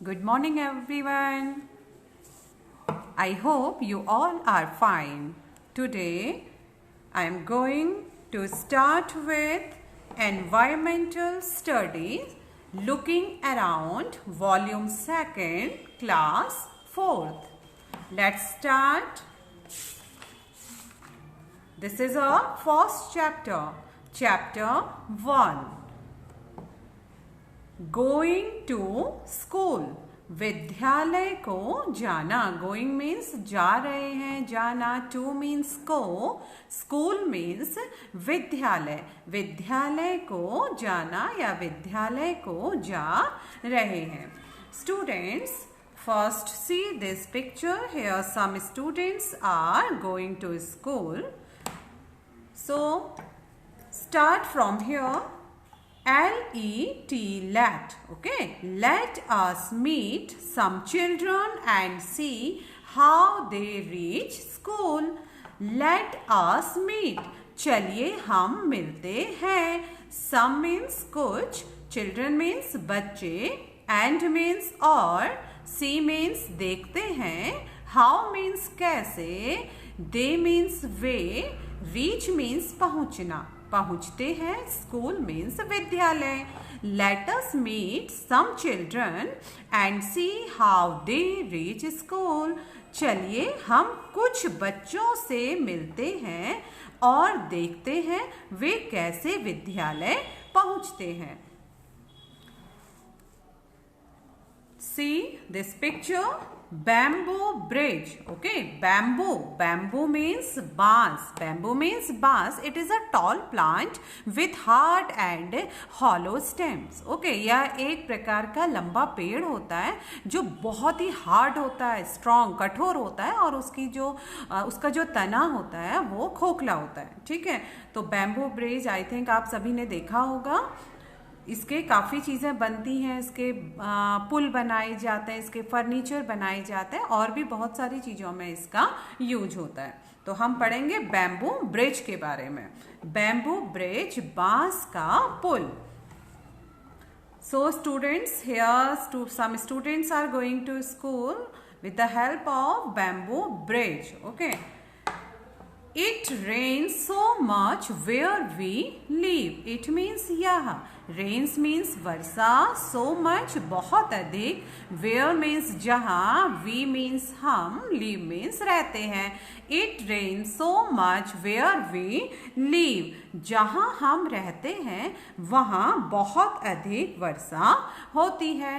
Good morning, everyone. I hope you all are fine. Today, I am going to start with Environmental Studies looking around Volume 2nd, Class 4th. Let's start. This is our first chapter, Chapter 1. Going to school. विद्यालय को जाना. Going means जा रहे हैं, जाना. To means को. School means विद्यालय. विद्यालय को जाना या विद्यालय को जा रहे हैं. Students, first see this picture. Here some students are going to school. So start from here. Let, okay, let us meet some children and see how they reach school. Let us meet, चलिए हम मिलते हैं. Some means कुछ, children means बच्चे, and means और, see means देखते हैं, how means कैसे, they means way, reach means पहुंचना, पहुंचते हैं. स्कूल मीन्स विद्यालय. Let us meet some children and see how they reach school. चलिए हम कुछ बच्चों से मिलते हैं और देखते हैं वे कैसे विद्यालय पहुंचते हैं. See this picture. Bamboo bridge. Okay, bamboo means बांस. Bamboo means बांस. It is a tall plant with hard and hollow stems. Okay, यह एक प्रकार का लंबा पेड़ होता है जो बहुत ही हार्ड होता है, स्ट्रॉन्ग, कठोर होता है, और उसका जो तना होता है वो खोखला होता है. ठीक है, तो बैम्बू ब्रिज आई थिंक आप सभी ने देखा होगा. इसके काफ़ी चीज़ें बनती हैं. इसके पुल बनाए जाते हैं, इसके फर्नीचर बनाए जाते हैं, और भी बहुत सारी चीज़ों में इसका यूज होता है. तो हम पढ़ेंगे बैम्बू ब्रिज के बारे में. बैम्बू ब्रिज, बांस का पुल. So students, here some students are going to school with the help of bamboo bridge. Okay. It rains so much where we live. It means यहाँ. Rains means वर्षा. So much बहुत अधिक. Where means जहाँ. We means हम. Live means रहते हैं. It rains so much where we live. जहाँ हम रहते हैं वहाँ बहुत अधिक वर्षा होती है.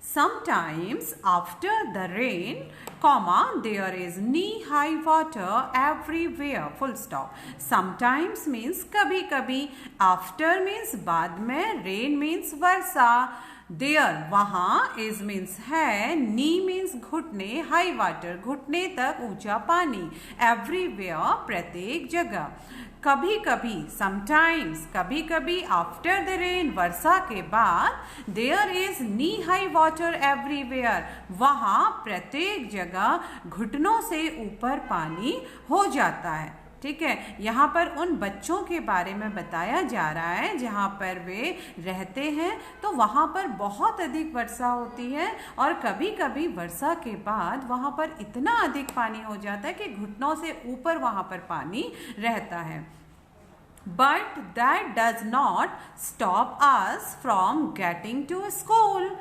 Sometimes after the rain, there is knee-high water everywhere. Full stop. Sometimes means कभी कभी. After means बाद में. Rain means Varsha. There वहाँ, is means है, knee means घुटने, high water घुटने तक ऊंचा पानी, everywhere प्रत्येक जगह. कभी कभी, sometimes कभी कभी, after the rain वर्षा के बाद, there is knee high water everywhere वहाँ प्रत्येक जगह घुटनों से ऊपर पानी हो जाता है. ठीक है, यहाँ पर उन बच्चों के बारे में बताया जा रहा है जहाँ पर वे रहते हैं. तो वहाँ पर बहुत अधिक वर्षा होती है, और कभी कभी वर्षा के बाद वहाँ पर इतना अधिक पानी हो जाता है कि घुटनों से ऊपर वहाँ पर पानी रहता है. But that does not stop us from getting to school.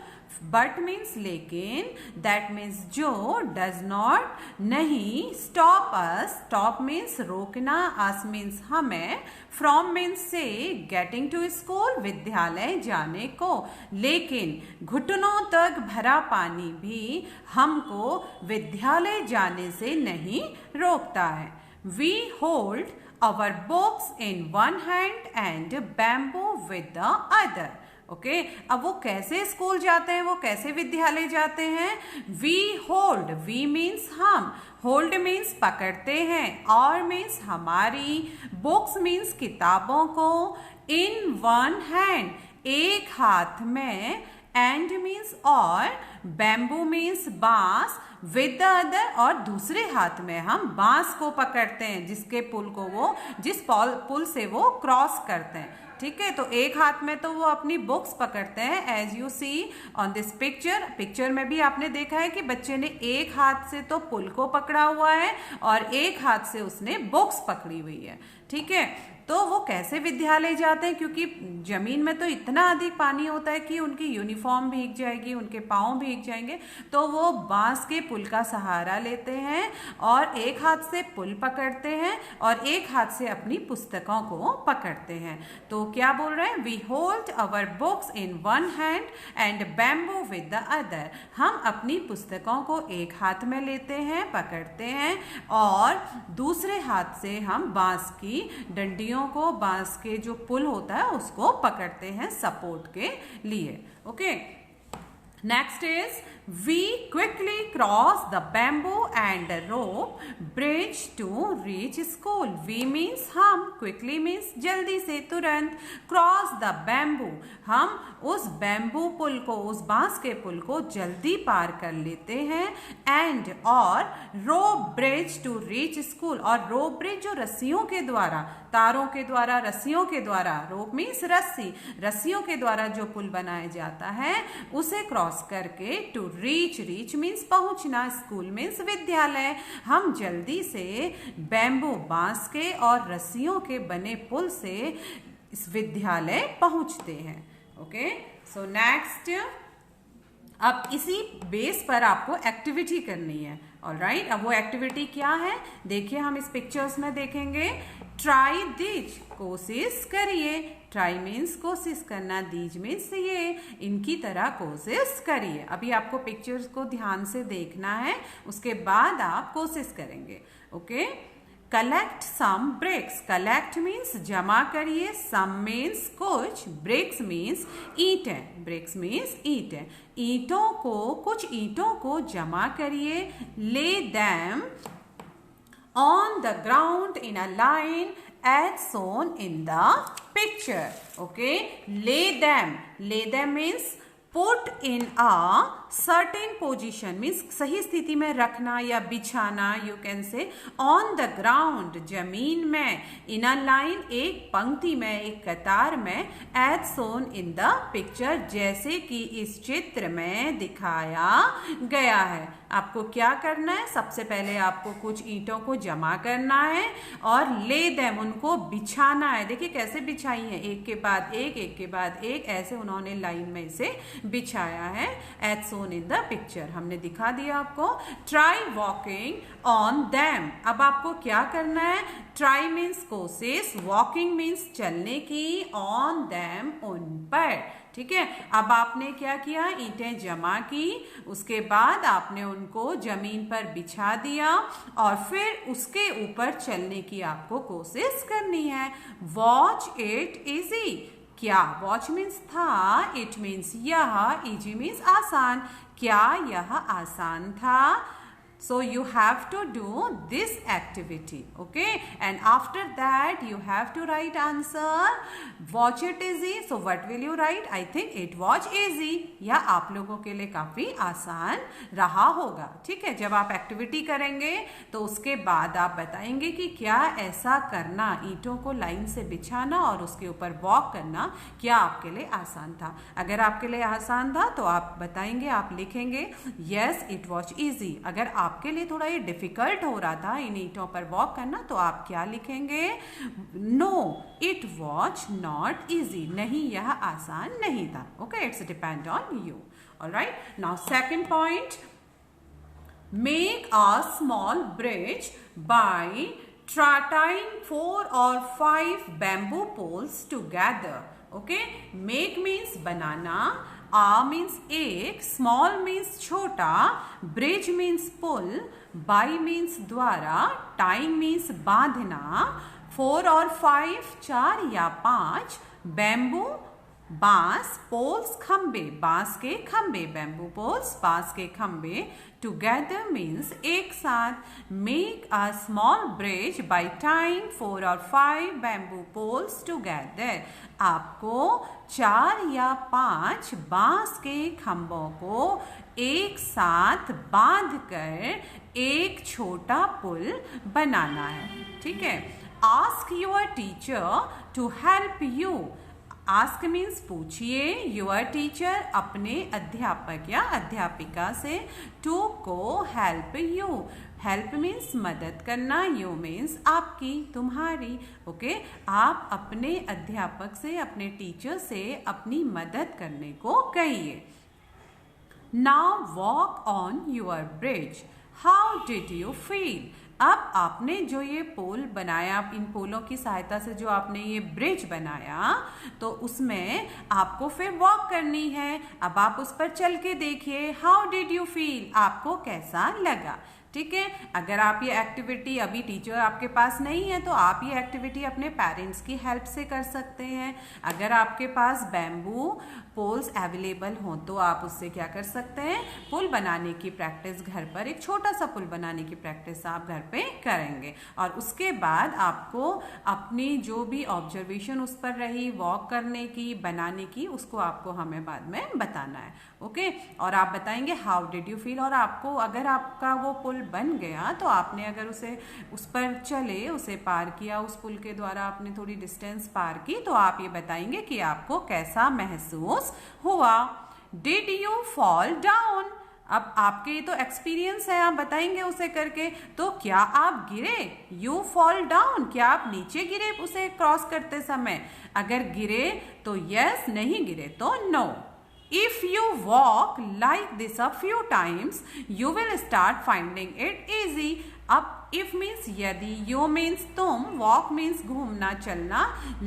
But means लेकिन, that means जो, does not नहीं, stop us, stop means रोकना, us means हमें, from means से, getting to school विद्यालय जाने को. लेकिन घुटनों तक भरा पानी भी हमको विद्यालय जाने से नहीं रोकता है. We hold our books in one hand and bamboo with the other. Okay, अब वो कैसे स्कूल जाते हैं, वो कैसे विद्यालय जाते हैं. वी होल्ड, वी मीन्स हम, होल्ड मीन्स पकड़ते हैं, और मीन्स हमारी, बुक्स मीन्स किताबों को, इन वन हैंड एक हाथ में, एंड मीन्स और, बैम्बू मीन्स बांस, विद द अदर और दूसरे हाथ में हम बांस को पकड़ते हैं जिस पुल से वो क्रॉस करते हैं. ठीक है। तो एक हाथ में तो वो अपनी बुक्स पकड़ते हैं, as you see on this picture में भी आपने देखा है कि बच्चे ने एक हाथ से तो पुल को पकड़ा हुआ है और एक हाथ से उसने बुक्स पकड़ी हुई है, ठीक है। तो वो कैसे विद्यालय जाते हैं, क्योंकि जमीन में तो इतना अधिक पानी होता है कि उनकी यूनिफॉर्म भीग जाएगी, उनके पाँव भीग जाएंगे, तो वो बांस के पुल का सहारा लेते हैं और एक हाथ से पुल पकड़ते हैं और एक हाथ से अपनी पुस्तकों को पकड़ते हैं। तो क्या बोल रहे हैं, we hold our books in one hand and bamboo with the other. हम अपनी पुस्तकों को एक हाथ में लेते हैं, पकड़ते हैं और दूसरे हाथ से हम बांस की डंडियों को, बांस के जो पुल होता है उसको पकड़ते हैं सपोर्ट के लिए। Okay, next is we quickly cross the bamboo and rope bridge to reach school. We means हम, quickly means जल्दी से, तुरंत, cross the bamboo हम उस बैम्बू पुल को, उस बांस के पुल को जल्दी पार कर लेते हैं, एंड और rope bridge to reach school, और rope bridge जो रस्सियों के द्वारा, तारों के द्वारा, रस्सियों के द्वारा, rope means रस्सी, रस्सियों के द्वारा जो पुल बनाया जाता है उसे क्रॉस करके टू रीच, रीच मीन्स पहुंचना, स्कूल मीन्स विद्यालय, हम जल्दी से बैम्बू, बांस के और रस्सियों के बने पुल से इस विद्यालय पहुंचते हैं। ओके, सो नेक्स्ट, अब इसी बेस पर आपको एक्टिविटी करनी है। ऑलराइट, अब वो एक्टिविटी क्या है देखिए, हम इस पिक्चर्स में देखेंगे। ट्राई दीज, कोशिश करिए, ट्राई मीन्स कोशिश करना, दीज मीन्स ये, इनकी तरह कोशिश करिए। अभी आपको पिक्चर्स को ध्यान से देखना है, उसके बाद आप कोशिश करेंगे। Okay, collect some bricks, collect means जमा करिए, सम मीन्स कुछ, ब्रिक्स मीन्स ईंटें, ब्रिक्स मीन्स ईंटें, ईंटों को, कुछ ईंटों को जमा करिए, lay them on the ground in a line as shown in the picture. Okay, lay them means put in a certain position, means सही स्थिति में रखना या बिछाना, you can say on the ground, जमीन में, in a line, एक पंक्ति में, एक कतार में, as shown in the picture, जैसे कि इस चित्र में दिखाया गया है। आपको क्या करना है, सबसे पहले आपको कुछ ईंटों को जमा करना है और ले देम, उनको बिछाना है। देखिए कैसे बिछाई है, एक के बाद एक, एक के बाद एक, ऐसे उन्होंने लाइन में इसे बिछाया है, as shown in the picture, हमने दिखा दिया आपको। ट्राई वॉकिंग ऑन देम, अब आपको क्या करना है, ट्राई मीन्स कोशिश, वॉकिंग मीन्स चलने की, ऑन देम उन पर, ठीक है। अब आपने क्या किया, ईंटें जमा की, उसके बाद आपने उनको जमीन पर बिछा दिया और फिर उसके ऊपर चलने की आपको कोशिश करनी है। वॉच इट इजी, क्या, वॉच मीन्स था, इट मीन्स यह, इजी मीन्स आसान, क्या यह आसान था। So you have to do this activity, okay, and after that you have to write answer. Watch it easy, so what will you write? I think it was easy, या आप लोगों के लिए काफी आसान रहा होगा, ठीक है। जब आप एक्टिविटी करेंगे तो उसके बाद आप बताएंगे कि क्या ऐसा करना, ईंटों को लाइन से बिछाना और उसके ऊपर वॉक करना, क्या आपके लिए आसान था। अगर आपके लिए आसान था तो आप बताएंगे, आप लिखेंगे yes it was easy। अगर आपके लिए थोड़ा ये डिफिकल्ट हो रहा था इन ईंटों पर वॉक करना तो आप क्या लिखेंगे, no it was not easy, नहीं यह आसान नहीं था। Okay, it's depend on you. Alright, now second point, make a small bridge by tying 4 or 5 bamboo poles together. Okay, make means बनाना, आ मीन्स एक, स्मॉल मीन्स छोटा, bridge means पुल, by means द्वारा, टाइम मीन्स बांधना, 4 और 5 4 या 5, bamboo बांस, poles खंबे, बांस के खंबे, बैम्बू पोल्स बांस के खंबे, टुगेदर मीन्स एक साथ, make a small bridge by tying 4 और 5 बैम्बू पोल्स टुगेदर, आपको 4 या 5 बांस के खंभों को एक साथ बांधकर एक छोटा पुल बनाना है, ठीक है। Ask your teacher to help you, ask means पूछिए योर टीचर अपने अध्यापक या अध्यापिका से, टू को हेल्प यू, हेल्प मीन्स मदद करना, यू मीन्स आपकी तुम्हारी, ओके आप अपने अध्यापक से अपने टीचर से अपनी मदद करने को कहिए। Now walk on your bridge, how did you feel, अब आपने जो ये पोल बनाया, इन पोलों की सहायता से जो आपने ये ब्रिज बनाया, तो उसमें आपको फिर वॉक करनी है। अब आप उस पर चल के देखिए, हाउ डिड यू फील, आपको कैसा लगा। ठीक है, अगर आप ये एक्टिविटी, अभी टीचर आपके पास नहीं है तो आप ये एक्टिविटी अपने पेरेंट्स की हेल्प से कर सकते हैं। अगर आपके पास बैम्बू पोल्स अवेलेबल हों तो आप उससे क्या कर सकते हैं, पुल बनाने की प्रैक्टिस घर पर, एक छोटा सा पुल बनाने की प्रैक्टिस आप घर पे करेंगे। और उसके बाद आपको अपनी जो भी ऑब्जर्वेशन उस पर रही वॉक करने की, बनाने की, उसको आपको हमें बाद में बताना है। ओके, और आप बताएंगे हाउ डिड यू फील। और आपको अगर आपका वो पुल बन गया तो आपने अगर उस पर चले, उसे पार किया, उस पुल के द्वारा आपने थोड़ी डिस्टेंस पार की, तो आप ये बताएंगे कि आपको कैसा महसूस हुआ। डिड यू फॉल डाउन, अब आपके तो एक्सपीरियंस है, आप बताएंगे उसे करके, तो क्या आप गिरे, यू फॉल डाउन, क्या आप नीचे गिरे उसे क्रॉस करते समय, अगर गिरे तो यस, नहीं गिरे तो no. If you walk like this a few times, you will start finding it easy. अब if means यदि, you means तुम, walk means घूमना चलना,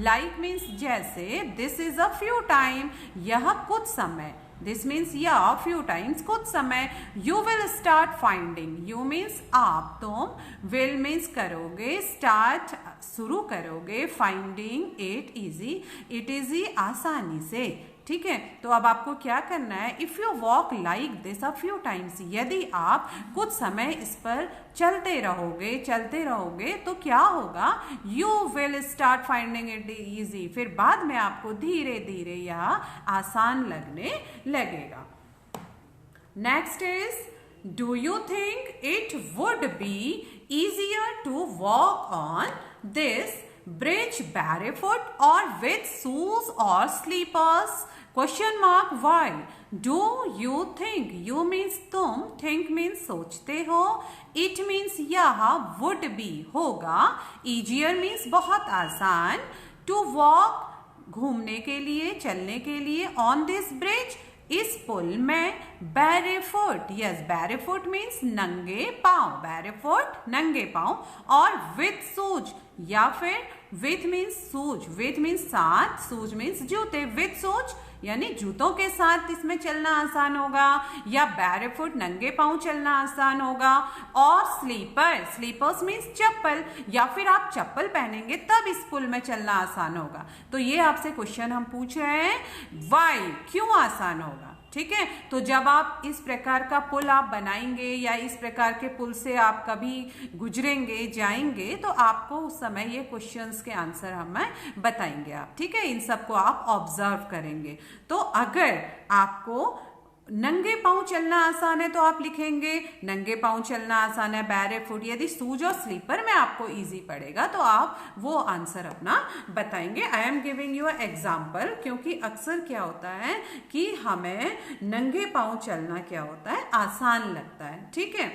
like means जैसे, this is a few time, यह कुछ समय, this means यह few times कुछ समय, you will start finding, you means आप, तुम, will means करोगे, start शुरू करोगे, finding it easy, it easy आसानी से। ठीक है, तो अब आपको क्या करना है, if you walk like this a few times, यदि आप कुछ समय इस पर चलते रहोगे तो क्या होगा, you will start finding it easy, फिर बाद में आपको धीरे धीरे यह आसान लगने लगेगा। Next is, do you think it would B easier to walk on this bridge barefoot or with shoes or slippers? Question mark, why? Do you think, you means तुम, think means सोचते हो, it means यह, would be होगा, easier means बहुत आसान, to walk घूमने के लिए, चलने के लिए, on this bridge इस पुल में, बैरेफुट, यस बैरेफुट मीन्स नंगे पांव, बैरेफुट नंगे पांव, और विथ शूज, या फिर with means shoes, with means साथ, शूज मीन्स जूते, विथ शूज यानी जूतों के साथ इसमें चलना आसान होगा, या बैरेफुट नंगे पांव चलना आसान होगा, और स्लीपर, स्लीपर्स मीन्स चप्पल, या फिर आप चप्पल पहनेंगे तब इस पुल में चलना आसान होगा। तो ये आपसे क्वेश्चन हम पूछ रहे हैं, वाई, क्यों आसान होगा। ठीक है, तो जब आप इस प्रकार का पुल आप बनाएंगे या इस प्रकार के पुल से आप कभी गुजरेंगे, जाएंगे, तो आपको उस समय ये क्वेश्चंस के आंसर हमें बताएंगे आप। ठीक है, इन सबको आप ऑब्जर्व करेंगे। तो अगर आपको नंगे पांव चलना आसान है तो आप लिखेंगे नंगे पांव चलना आसान है, बैरेफुट। यदि शूज और स्लीपर में आपको इजी पड़ेगा तो आप वो आंसर अपना बताएंगे। आई एम गिविंग यू एग्जाम्पल, क्योंकि अक्सर क्या होता है कि हमें नंगे पांव चलना क्या होता है, आसान लगता है। ठीक है,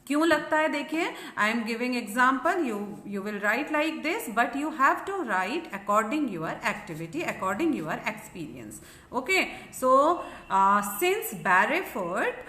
क्यों लगता है, देखिए, I am giving example, you will write like this, but you have to write according your activity, according your experience. Okay, so since barefoot,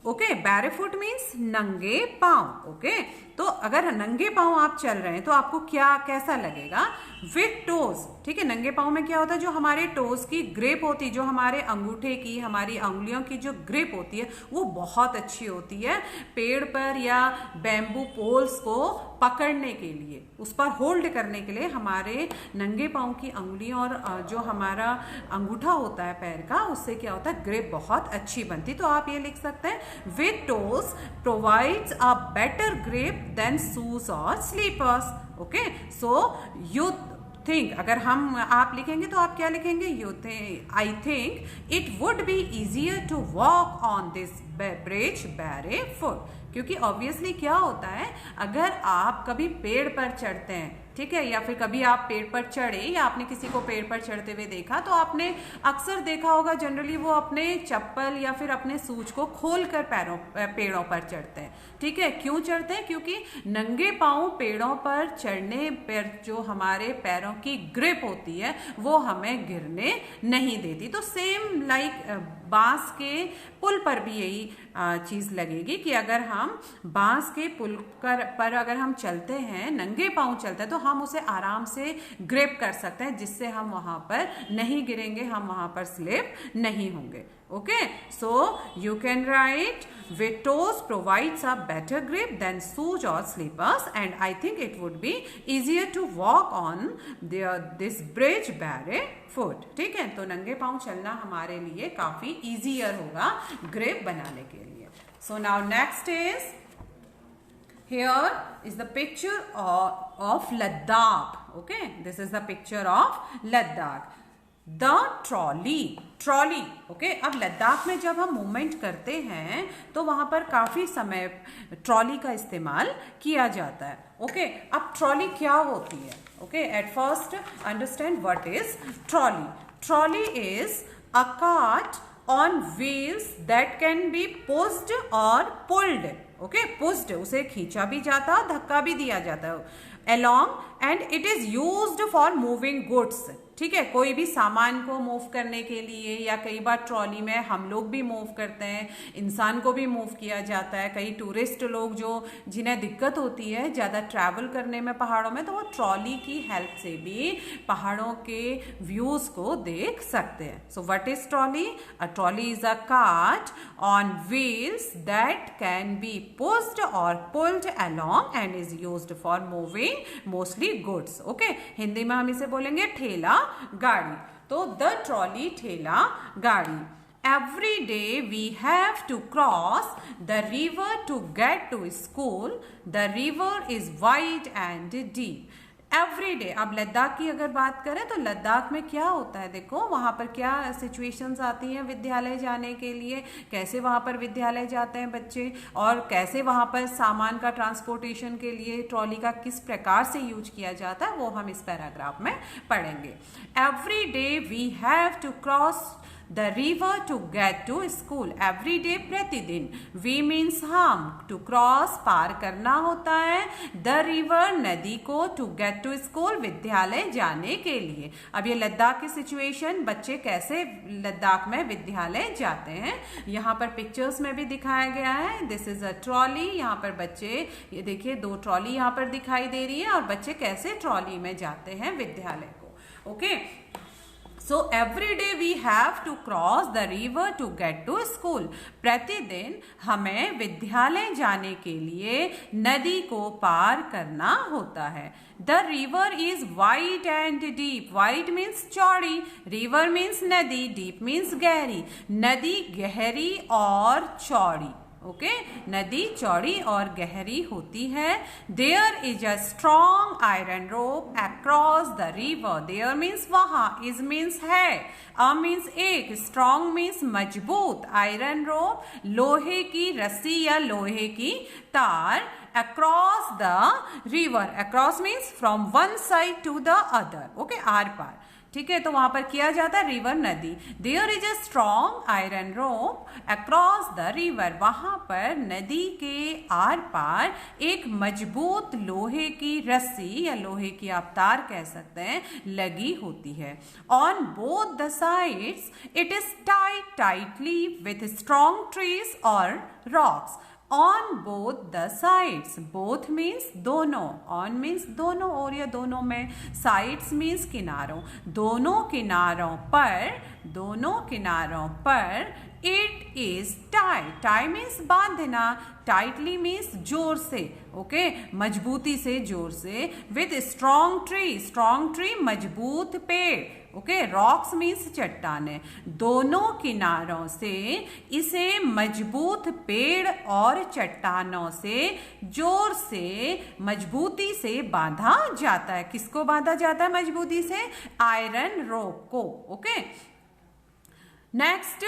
okay, barefoot means नंगे पांव। ओके, तो अगर नंगे पांव आप चल रहे हैं तो आपको क्या, कैसा लगेगा, विथ टोज। ठीक है, नंगे पांव में क्या होता है, जो हमारे टोज की ग्रिप होती है, जो हमारे अंगूठे की, हमारी अंगुलियों की जो ग्रिप होती है वो बहुत अच्छी होती है पेड़ पर या बैम्बू पोल्स को पकड़ने के लिए, उस पर होल्ड करने के लिए हमारे नंगे पांव की अंगुलियां और जो हमारा अंगूठा होता है पैर का, उससे क्या होता है, ग्रिप बहुत अच्छी बनती। तो आप ये लिख सकते हैं, with toes provides a better grip than shoes और slippers. Okay, so you think, अगर हम आप लिखेंगे तो आप क्या लिखेंगे, you think, I think it would be easier to walk on this bridge barefoot, क्योंकि ऑब्वियसली क्या होता है, अगर आप कभी पेड़ पर चढ़ते हैं, ठीक है, या फिर कभी आप पेड़ पर चढ़े या आपने किसी को पेड़ पर चढ़ते हुए देखा, तो आपने अक्सर देखा होगा जनरली वो अपने चप्पल या फिर अपने सूज को खोल कर पेड़ों पर चढ़ते हैं, ठीक है। क्यों चढ़ते हैं? क्योंकि नंगे पांव पेड़ों पर चढ़ने पर जो हमारे पैरों की ग्रिप होती है वो हमें गिरने नहीं देती। तो सेम लाइक बांस के पुल पर भी यही चीज लगेगी कि अगर हम बांस के पुल पर अगर हम चलते हैं, नंगे पांव चलते हैं, तो हम उसे आराम से ग्रिप कर सकते हैं, जिससे हम वहां पर नहीं गिरेंगे, हम वहां पर स्लिप नहीं होंगे। Okay, so you can write with toes provides a better grip than shoes or slippers, and I think it would be easier to walk on this bridge barefoot। ठीक है, तो नंगे पांव चलना हमारे लिए काफी इजियर होगा ग्रिप बनाने के लिए। So now next is, here is the picture of Ladakh। Okay, this is the picture of Ladakh। The trolley okay. अब लद्दाख में जब हम मूवमेंट करते हैं तो वहां पर काफी समय ट्रॉली का इस्तेमाल किया जाता है। ओके, अब ट्रॉली क्या होती है? Okay, at first understand what is trolley. Trolley is a cart on wheels that can be pushed और पुल्ड। ओके, पुश्ड उसे खींचा भी जाता है, धक्का भी दिया जाता है along, and it is used for moving goods। ठीक है, कोई भी सामान को मूव करने के लिए, या कई बार ट्रॉली में हम लोग भी मूव करते हैं, इंसान को भी मूव किया जाता है। कई टूरिस्ट लोग जो जिन्हें दिक्कत होती है ज़्यादा ट्रैवल करने में पहाड़ों में, तो वो ट्रॉली की हेल्प से भी पहाड़ों के व्यूज़ को देख सकते हैं। So what is trolley? A trolley is a cart on wheels that can be pushed और pulled along and is used for moving mostly goods। Okay, Hindi में हम इसे बोलेंगे ठेला गाड़ी। तो द ट्रॉली ठेला गाड़ी। Every day we have to cross the river to get to school। The river is wide and deep। Every day. अब लद्दाख की अगर बात करें तो लद्दाख में क्या होता है, देखो वहाँ पर क्या सिचुएशंस आती हैं विद्यालय जाने के लिए, कैसे वहाँ पर विद्यालय जाते हैं बच्चे, और कैसे वहाँ पर सामान का ट्रांसपोर्टेशन के लिए ट्रॉली का किस प्रकार से यूज किया जाता है, वो हम इस पैराग्राफ में पढ़ेंगे। Every day we have to cross the river to get to school. Every day प्रतिदिन, वी मीन्स हम, टू क्रॉस पार करना होता है, द रिवर नदी को, टू गेट टू स्कूल विद्यालय जाने के लिए। अब ये लद्दाख की सिचुएशन, बच्चे कैसे लद्दाख में विद्यालय जाते हैं, यहाँ पर पिक्चर्स में भी दिखाया गया है। This is a trolley. यहाँ पर बच्चे, ये देखिए दो ट्रॉली यहाँ पर दिखाई दे रही है, और बच्चे कैसे ट्रॉली में जाते हैं विद्यालय को। Okay, so every day we have to cross the river to get to school. प्रतिदिन हमें विद्यालय जाने के लिए नदी को पार करना होता है। The river is wide and deep. Wide means चौड़ी, रिवर मीन्स नदी, डीप मीन्स गहरी। नदी गहरी और चौड़ी। ओके, नदी चौड़ी और गहरी होती है। There is a strong iron rope across the river. There means वहां, इज मीन्स है, अ मीन्स एक, स्ट्रॉन्ग मीन्स मजबूत, आयरन रोप लोहे की रस्सी या लोहे की तार, across the river. Across means from one side to the other. Okay, आर पार। ठीक है, तो वहां पर किया जाता है रिवर नदी। There is a strong iron rope across the river. वहां पर नदी के आर पार एक मजबूत लोहे की रस्सी या लोहे की आप तार कह सकते हैं लगी होती है। On both the sides it is tied tightly with strong trees और rocks. On both the sides, both means दोनों, ऑन मीन्स दोनों ओर या दोनों में, साइड्स मीन्स किनारों, दोनों किनारों पर it is tight. Tie means बांधना, टाइटली मीन्स जोर से, ओके, मजबूती से, जोर से, with strong tree, strong tree मजबूत पेड़, ओके, रॉक्स मीन्स चट्टाने, दोनों किनारों से इसे मजबूत पेड़ और चट्टानों से जोर से, मजबूती से बांधा जाता है। किसको बांधा जाता है मजबूती से? आयरन रोप को। Okay, next,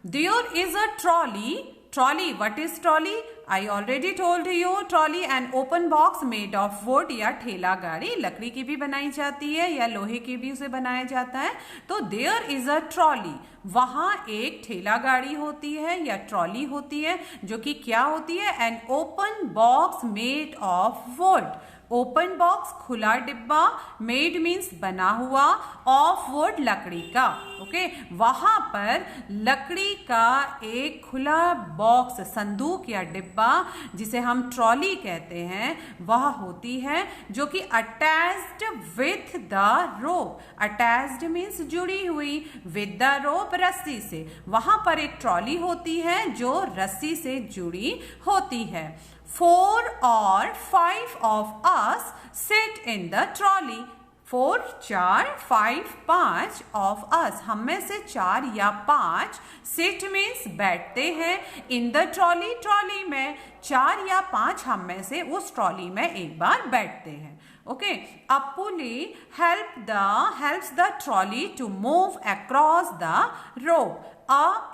there is a trolley trolley, what is trolley? I already told you, trolley an open box made of wood, या ठेला गाड़ी, लकड़ी की भी बनाई जाती है या लोहे की भी उसे बनाया जाता है। तो देयर इज अ ट्रॉली, वहां एक ठेला गाड़ी होती है या ट्रॉली होती है, जो कि क्या होती है? N open box made of would, open box खुला डिब्बा, मेड मीन्स बना हुआ, ऑफ वुड लकड़ी का, ओके। वहां पर लकड़ी का एक खुला बॉक्स, संदूक या डिब्बा, जिसे हम ट्रॉली कहते हैं, वह होती है, जो कि attached with the rope, attached means जुड़ी हुई, विद द रोप रस्सी से। वहां पर एक ट्रॉली होती है जो रस्सी से जुड़ी होती है। 4 or 5 of us sit in the trolley. 4 4 5 5 of us, हम में से 4 या 5, sit means बैठते हैं, in the trolley, ट्रॉली में 4 या 5 हम में से उस ट्रॉली में एक बार बैठते हैं, okay. A pulley helps the trolley to move across the rope.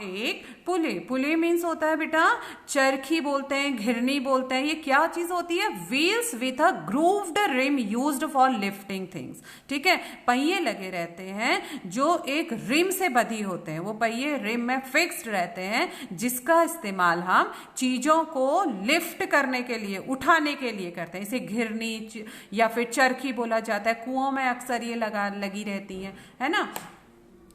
एक पुले, पुले मीन्स होता है बेटा चरखी बोलते हैं, घिरनी बोलते हैं। ये क्या चीज होती है? Wheels with a grooved rim used for lifting things, ठीक है। पहिए लगे रहते हैं जो एक रिम से बधी होते हैं, वो पहिए रिम में फिक्स्ड रहते हैं, जिसका इस्तेमाल हम चीजों को लिफ्ट करने के लिए, उठाने के लिए करते हैं। इसे घिरनी या फिर चरखी बोला जाता है। कुओं में अक्सर ये लगी रहती है ना,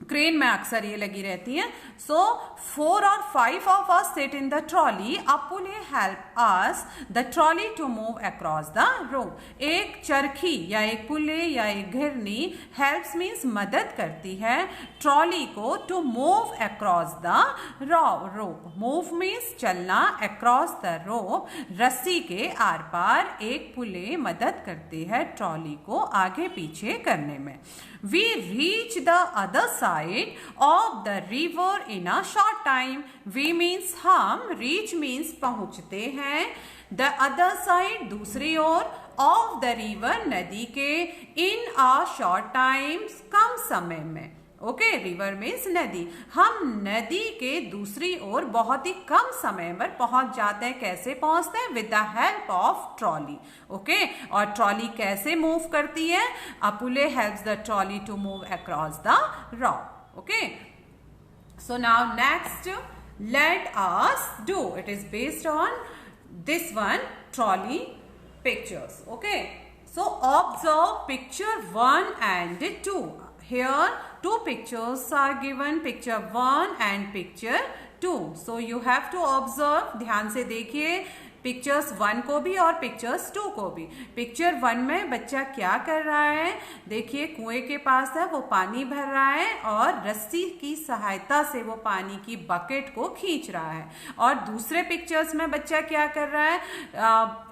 क्रेन में अक्सर ये लगी रहती है। सो 4 or 5 of us sit in the trolley. A pulley help us the trolley to move across the rope. एक चरखी या एक पुले या एक घिरनी helps means मदद करती है ट्रॉली को to move across the rope. Move means चलना, across the rope रस्सी के आर पार एक पुले मदद करती है ट्रॉली को आगे पीछे करने में। We reach the other side of the river in a short time. We means हम, reach means पहुंचते हैं, the other side दूसरी ओर, of the river नदी के, in a short time कम समय में, ओके। रिवर मीन्स नदी, हम नदी के दूसरी ओर बहुत ही कम समय में पहुंच जाते हैं। कैसे पहुंचते हैं? With the help of trolley, okay. और ट्रॉली कैसे मूव करती है? A pulley helps the trolley to move across the rock, okay. So now next let us do, it is based on this one, trolley pictures, okay. So observe picture 1 and 2. Here 2 pictures are given, picture 1 and picture 2. So you have to observe, ध्यान से देखिए pictures 1 को भी और pictures 2 को भी। Picture 1 में बच्चा क्या कर रहा है? देखिए कुएं के पास है, वो पानी भर रहा है और रस्सी की सहायता से वो पानी की बकेट को खींच रहा है। और दूसरे पिक्चर्स में बच्चा क्या कर रहा है?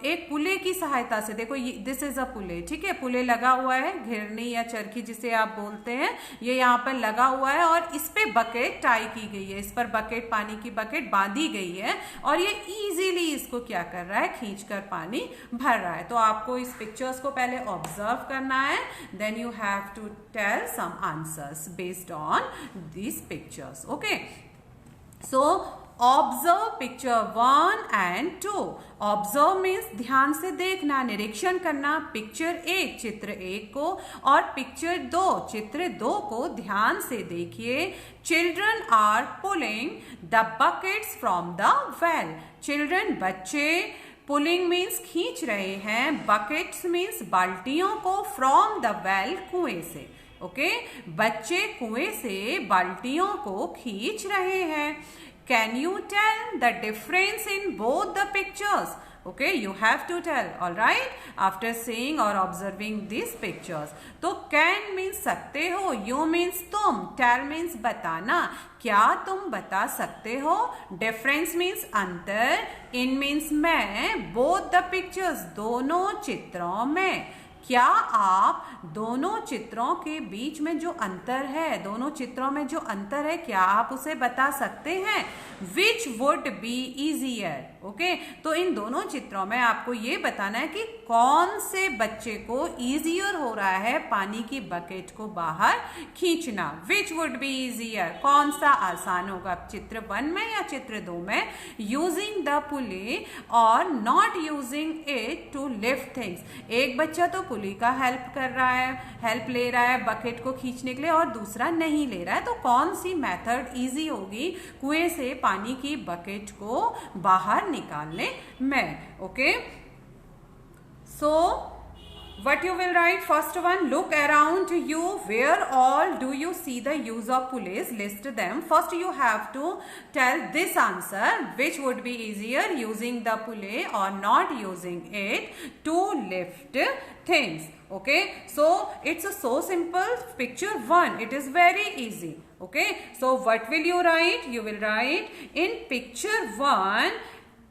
एक पुले की सहायता से, देखो दिस इज अ पुले, ठीक है। पुले लगा हुआ है, घिरनी या चरखी जिसे आप बोलते हैं, ये यहाँ पर लगा हुआ है और इस पे बकेट टाई की गई है, इस पर बकेट, पानी की बकेट बांधी गई है और ये इजीली इसको क्या कर रहा है? खींचकर पानी भर रहा है। तो आपको इस पिक्चर्स को पहले ऑब्जर्व करना है, then you have to tell some answers based on these pictures, okay. So observe picture 1 and 2. Observe means ध्यान से देखना, निरीक्षण करना। पिक्चर 1 चित्र 1 को और पिक्चर 2 चित्र 2 को ध्यान से देखिए। Children are pulling the buckets from the well. Children बच्चे, पुलिंग मीन्स खींच रहे हैं, बकेट्स मीन्स बाल्टियों को, फ्रॉम द वेल कुएं से, ओके। बच्चे कुएं से बाल्टियों को खींच रहे हैं। Can you tell the difference in both the pictures? Okay, you have to tell, all right, after seeing or observing these pictures. तो can means सकते हो, you means तुम, tell means बताना, क्या तुम बता सकते हो? Difference means अंतर, in means मैं, both the pictures दोनों चित्रों में, क्या आप दोनों चित्रों के बीच में जो अंतर है, दोनों चित्रों में जो अंतर है, क्या आप उसे बता सकते हैं? Which would be easier. Okay, तो इन दोनों चित्रों में आपको ये बताना है कि कौन से बच्चे को ईजियर हो रहा है पानी की बकेट को बाहर खींचना। विच वुड बी ईजियर, कौन सा आसान होगा, चित्र 1 में या चित्र 2 में? यूजिंग द पुली और not using it to lift things. एक बच्चा तो पुली का हेल्प ले रहा है बकेट को खींचने के लिए और दूसरा नहीं ले रहा है, तो कौन सी मेथड इजी होगी कुएं से पानी की बकेट को बाहर निकालने में? Okay, so what you will write? First one, look around you. Where all do you see the use of pulleys? List them. First you have to tell this answer. Which would be easier, using the pulley or not using it to lift things? Okay, so it's so simple. Picture 1, it is very easy. Okay, so what will you write? You will write in picture 1,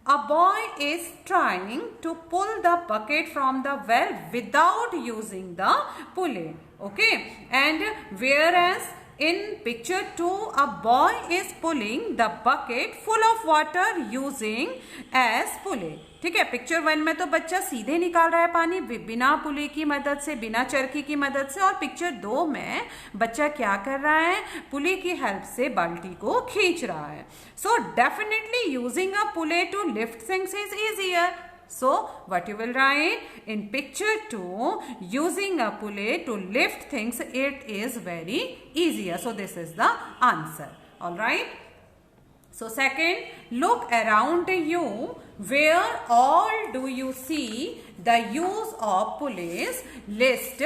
a boy is trying to pull the bucket from the well without using the pulley. Okay, and whereas in picture 2, a boy is pulling the bucket full of water using as pulley. ठीक है, picture 1 में तो बच्चा सीधे निकाल रहा है पानी बिना पुली की मदद से, बिना चरखी की मदद से, और पिक्चर 2 में बच्चा क्या कर रहा है? पुली की हेल्प से बाल्टी को खींच रहा है। So definitely using a pulley to lift things is easier. So what you will write in picture 2, using a pulley to lift things, it is very easier. So this is the answer. All right. So second, look around you. Where all do you see the use of pulleys? List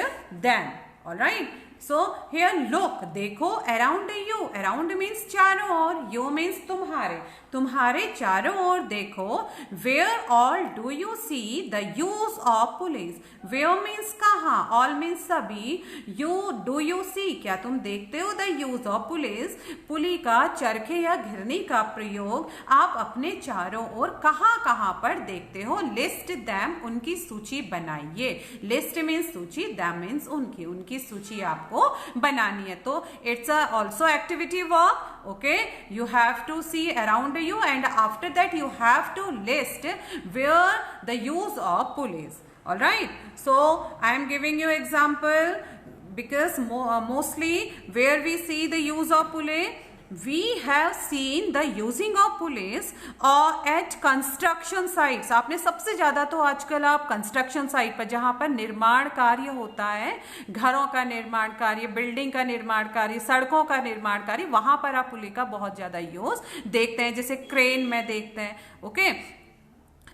them. All right. So here look, देखो, around you. Around means चारों ओर, you means तुम्हारे, तुम्हारे चारों ओर देखो. Where all do you see the use of pulleys? Where means कहाँ, all means सभी, do you see, क्या तुम देखते हो the use of pulleys? पुली का, चरखे या घिरनी का प्रयोग आप अपने चारों ओर कहाँ कहाँ पर देखते हो? List them, उनकी सूची बनाइए. List means सूची, them means उनकी सूची आपको बनानी है. तो it's a also activity work. Okay, you have to see around you and after that you have to list where the use of pulleys. All right, so I am giving you example because mostly where we see the use of pulley, we have seen the using of pulleys at construction sites. आपने सबसे ज्यादा तो आजकल आप construction site पर, जहां पर निर्माण कार्य होता है, घरों का निर्माण कार्य, बिल्डिंग का निर्माण कार्य, सड़कों का निर्माण कार्य, वहां पर आप पुली का बहुत ज्यादा यूज देखते हैं, जैसे क्रेन में देखते हैं. ओके,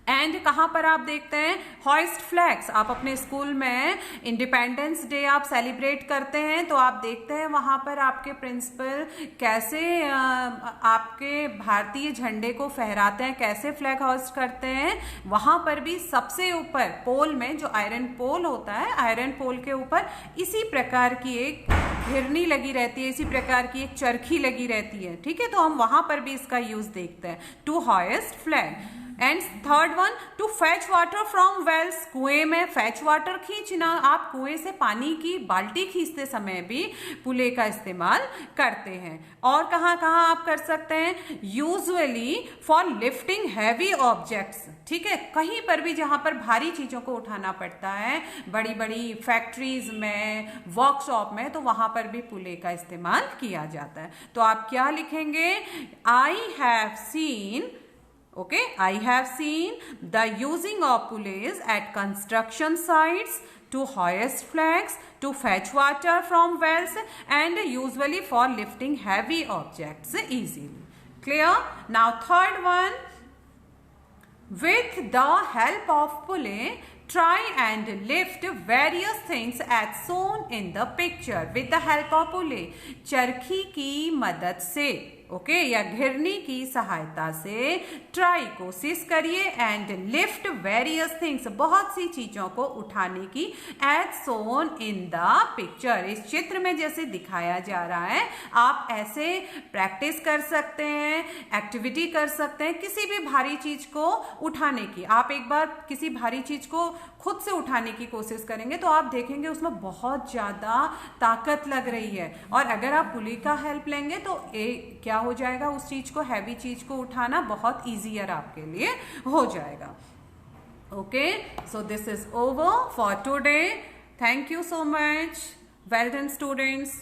एंड कहाँ पर आप देखते हैं? Hoist flags. आप अपने स्कूल में इंडिपेंडेंस डे आप सेलिब्रेट करते हैं तो आप देखते हैं वहां पर आपके प्रिंसिपल कैसे आपके भारतीय झंडे को फहराते हैं, कैसे फ्लैग हॉइस्ट करते हैं. वहां पर भी सबसे ऊपर पोल में, जो आयरन पोल होता है, आयरन पोल के ऊपर इसी प्रकार की एक घिरनी लगी रहती है, इसी प्रकार की एक चरखी लगी रहती है. ठीक है, तो हम वहां पर भी इसका यूज देखते हैं, to hoist flag. And third one, to fetch water from wells. कुएं में फैच वाटर खींचना, आप कुएं से पानी की बाल्टी खींचते समय भी पुले का इस्तेमाल करते हैं. और कहाँ कहाँ आप कर सकते हैं? Usually for lifting heavy objects. ठीक है, कहीं पर भी जहां पर भारी चीजों को उठाना पड़ता है, बड़ी बड़ी फैक्ट्रीज में, वर्कशॉप में, तो वहां पर भी पुले का इस्तेमाल किया जाता है. तो आप क्या लिखेंगे? I have seen. Okay, I have seen the using of pulleys at construction sites, to hoist flags, to fetch water from wells, and usually for lifting heavy objects easily. Clear? Now third one, with the help of pulley, try and lift various things as shown in the picture. With the help of pulley, चरखी की मदद से okay, या घिरनी की सहायता से try कोशिश करिए and lift various things, बहुत सी चीजों को उठाने की, as shown in the picture, इस चित्र में जैसे दिखाया जा रहा है। आप ऐसे प्रैक्टिस कर सकते हैं, एक्टिविटी कर सकते हैं किसी भी भारी चीज को उठाने की। आप एक बार किसी भारी चीज को खुद से उठाने की कोशिश करेंगे तो आप देखेंगे उसमें बहुत ज्यादा ताकत लग रही है, और अगर आप पुली का हेल्प लेंगे तो क्या हो जाएगा, उस चीज को, हैवी चीज को उठाना बहुत ईजियर आपके लिए हो जाएगा। Okay, so this is over for today. Thank you so much. Well done students.